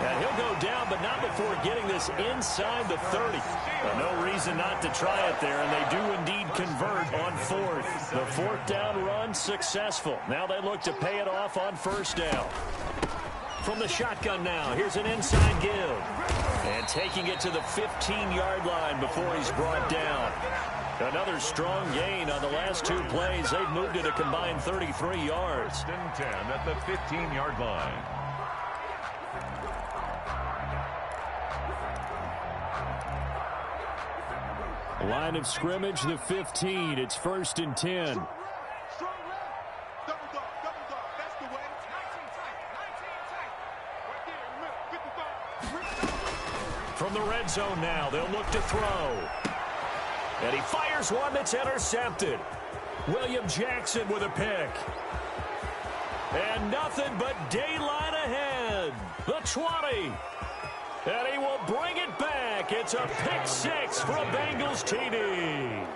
And he'll go down, but not before getting this inside the 30. Well, no reason not to try it there, and they do indeed convert on 4th. The 4th down run successful. Now they look to pay it off on 1st down. From the shotgun now, here's an inside give. And taking it to the 15-yard line before he's brought down. Another strong gain on the last 2 plays. They've moved it a combined 33 yards. 1st and 10 at the 15-yard line. Line of scrimmage, the 15. It's 1st and 10. red zone now. They'll look to throw. And he fires one that's intercepted. William Jackson with a pick. And nothing but daylight ahead. The 20. And he will bring it back. It's a pick six for a Bengals TD.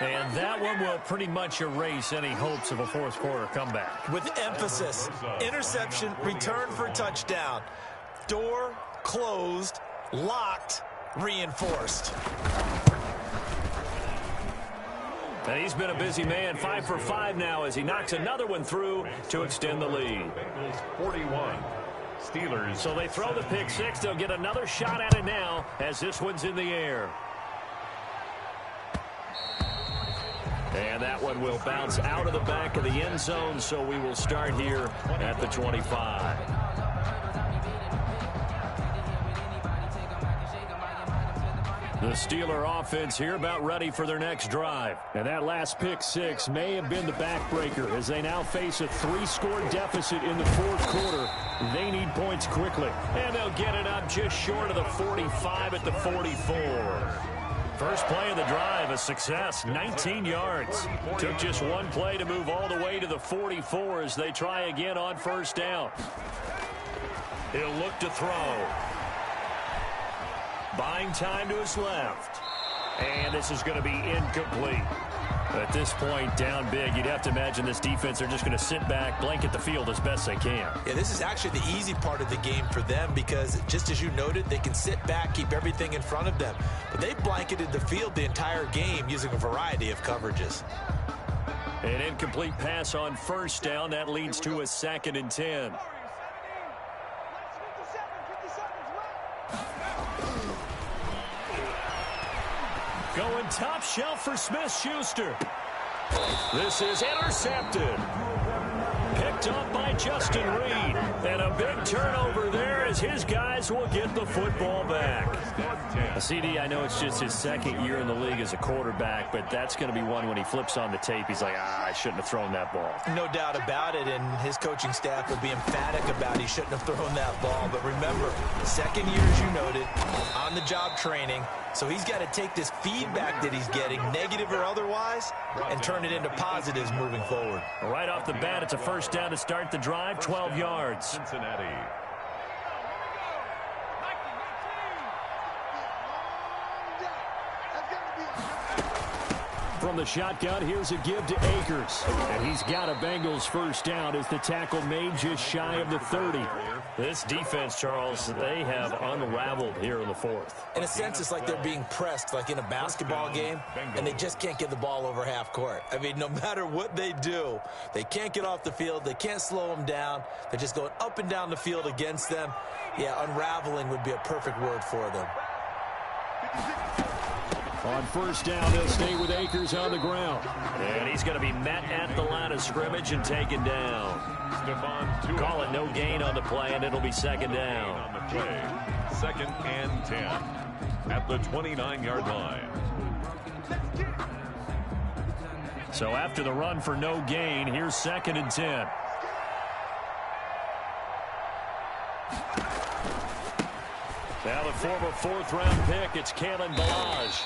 And that one will pretty much erase any hopes of a fourth quarter comeback. With emphasis, interception, return for a touchdown. Door closed, locked, reinforced. And he's been a busy man, 5 for 5 now as he knocks another one through to extend the lead. Bengals 41. Steelers. So they throw the pick six. They'll get another shot at it now as this one's in the air. And that one will bounce out of the back of the end zone, so we will start here at the 25. The Steeler offense here about ready for their next drive. And that last pick six may have been the backbreaker as they now face a 3-score deficit in the fourth quarter. They need points quickly. And they'll get it up just short of the 45 at the 44. First play of the drive, a success, 19 yards. Took just one play to move all the way to the 44 as they try again on first down. He'll look to throw. Buying time to his left. And this is going to be incomplete. At this point, down big, you'd have to imagine this defense, they're just going to sit back, blanket the field as best they can. Yeah, this is actually the easy part of the game for them because, just as you noted, they can sit back, keep everything in front of them. But they blanketed the field the entire game using a variety of coverages. An incomplete pass on first down. That leads to a 2nd and 10. Going top shelf for Smith-Schuster. This is intercepted. Picked up by Justin Reed. And a big turnover there as his guys will get the football back. CD, I know it's just his second year in the league as a quarterback, but that's going to be one when he flips on the tape. He's like, I shouldn't have thrown that ball. No doubt about it, and his coaching staff would be emphatic about he shouldn't have thrown that ball. But remember, second year, as you noted, on-the-job training. So he's got to take this feedback that he's getting, negative or otherwise, and turn it into positives moving forward. Right off the bat, it's a first down to start the drive, 12 yards. Cincinnati. From the shotgun, here's a give to Akers. And he's got a Bengals first down as the tackle made just shy of the 30. This defense, Charles, they have unraveled here in the fourth. In a sense, it's like they're being pressed, like in a basketball game, and they just can't get the ball over half court. I mean, no matter what they do, they can't get off the field. They can't slow them down. They're just going up and down the field against them. Yeah, unraveling would be a perfect word for them. On first down, they'll stay with Akers on the ground. And he's going to be met at the line of scrimmage and taken down. Call it no gain on the play, and it'll be second down. On the play, 2nd and 10 at the 29-yard line. So after the run for no gain, here's 2nd and 10. Now the former 4th-round pick, it's Kalen Ballage.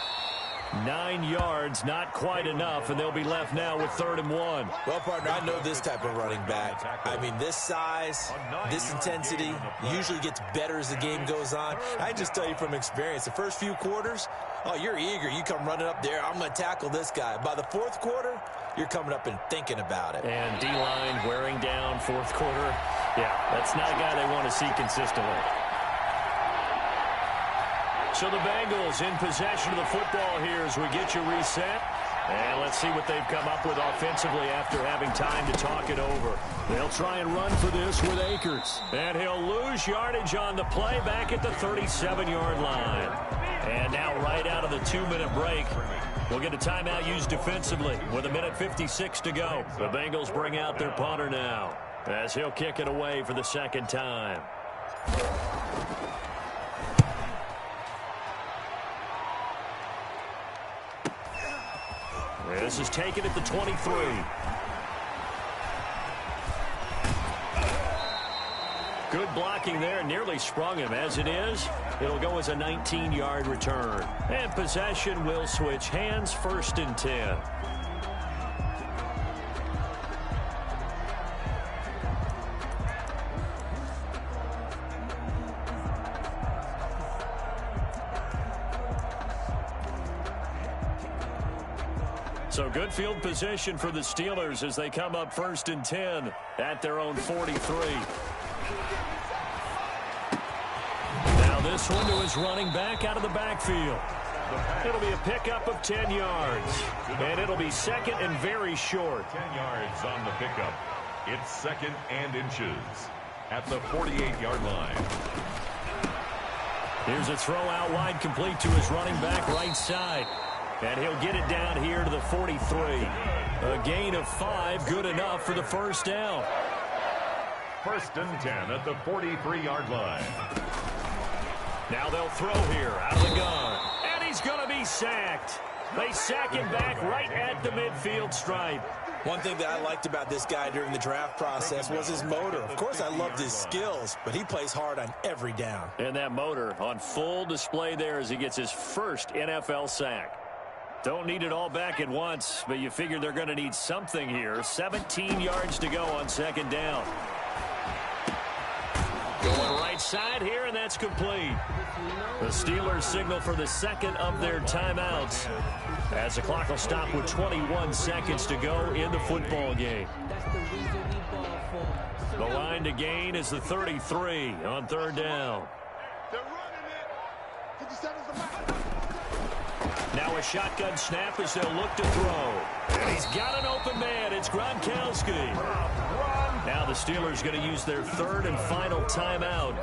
9 yards, not quite enough, and they'll be left now with 3rd and 1. Well, partner, I know this type of running back. I mean, this size, this intensity usually gets better as the game goes on. I just tell you from experience, the first few quarters, oh, you're eager. You come running up there, I'm going to tackle this guy. By the 4th quarter, you're coming up and thinking about it. And D-line wearing down 4th quarter. Yeah, that's not a guy they want to see consistently. So the Bengals in possession of the football here as we get you reset. And let's see what they've come up with offensively after having time to talk it over. They'll try and run for this with Akers. And he'll lose yardage on the play back at the 37-yard line. And now right out of the 2-minute break, we'll get a timeout used defensively with 1:56 to go. The Bengals bring out their punter now as he'll kick it away for the 2nd time. This is taken at the 23. Good Good blocking there. Nearly sprung him. As it is, it'll go as a 19-yard return. And possession will switch hands. 1st and 10. So good field position for the Steelers as they come up 1st and 10 at their own 43. Now this one to his running back out of the backfield. It'll be a pickup of 10 yards. And it'll be 2nd and very short. 10 yards on the pickup. It's 2nd and inches at the 48-yard line. Here's a throw out wide, complete to his running back right side. And he'll get it down here to the 43. A gain of 5, good enough for the 1st down. 1st and 10 at the 43-yard line. Now they'll throw here out of the gun. And he's going to be sacked. They sack him back right at the midfield stripe. One thing that I liked about this guy during the draft process was his motor. Of course, I loved his skills, but he plays hard on every down. And that motor on full display there as he gets his first NFL sack. Don't need it all back at once, but you figure they're going to need something here. 17 yards to go on 2nd down. Going right side here, and that's complete. The Steelers signal for the 2nd of their timeouts as the clock will stop with 21 seconds to go in the football game. The line to gain is the 33 on 3rd down. They're running it. 57's the mark. Now a shotgun snap as they'll look to throw. And he's got an open man. It's Gronkowski. Now the Steelers going to use their 3rd and final timeout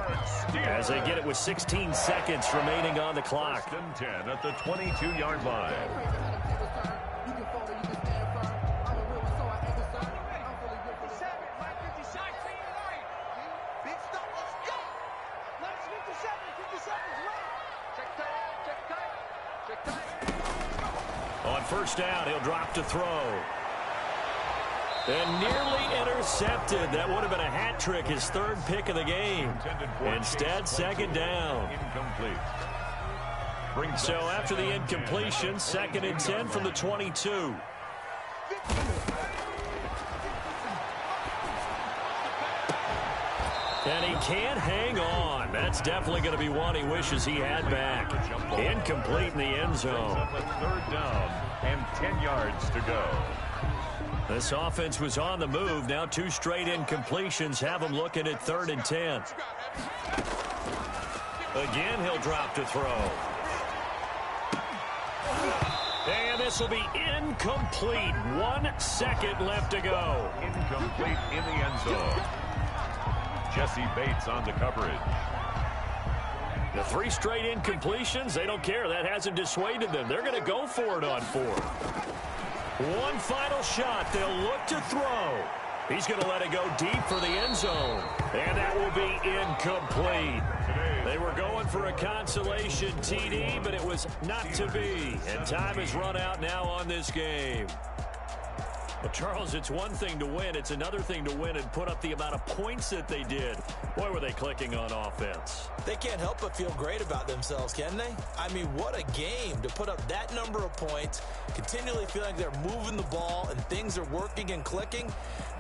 as they get it with 16 seconds remaining on the clock. 1st and 10 at the 22-yard line. On 1st down, he'll drop to throw. And nearly intercepted. That would have been a hat trick, his 3rd pick of the game. Instead, 2nd down. Incomplete. So after the incompletion, 2nd and 10 from the 22. And he can't hang on. That's definitely going to be one he wishes he had back. Incomplete in the end zone. 3rd down and 10 yards to go. This offense was on the move. Now 2 straight incompletions have him looking at 3rd and 10. Again, he'll drop to throw. And this will be incomplete. 1 second left to go. Incomplete in the end zone. Jesse Bates on the coverage. The 3 straight incompletions, they don't care. That hasn't dissuaded them. They're going to go for it on 4th. 1 final shot. They'll look to throw. He's going to let it go deep for the end zone. And that will be incomplete. They were going for a consolation TD, but it was not to be. And time has run out now on this game. Well, Charles, it's one thing to win. It's another thing to win and put up the amount of points that they did. Boy, were they clicking on offense. They can't help but feel great about themselves, can they? I mean, what a game to put up that number of points, continually feeling like they're moving the ball and things are working and clicking.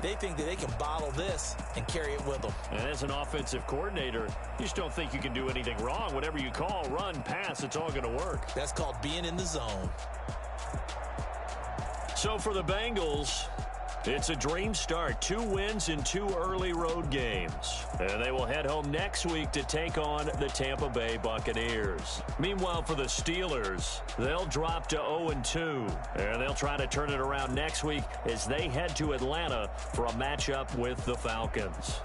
They think that they can bottle this and carry it with them. And as an offensive coordinator, you just don't think you can do anything wrong. Whatever you call, run, pass, it's all going to work. That's called being in the zone. So for the Bengals, it's a dream start. 2 wins in 2 early road games. And they will head home next week to take on the Tampa Bay Buccaneers. Meanwhile, for the Steelers, they'll drop to 0-2. And they'll try to turn it around next week as they head to Atlanta for a matchup with the Falcons.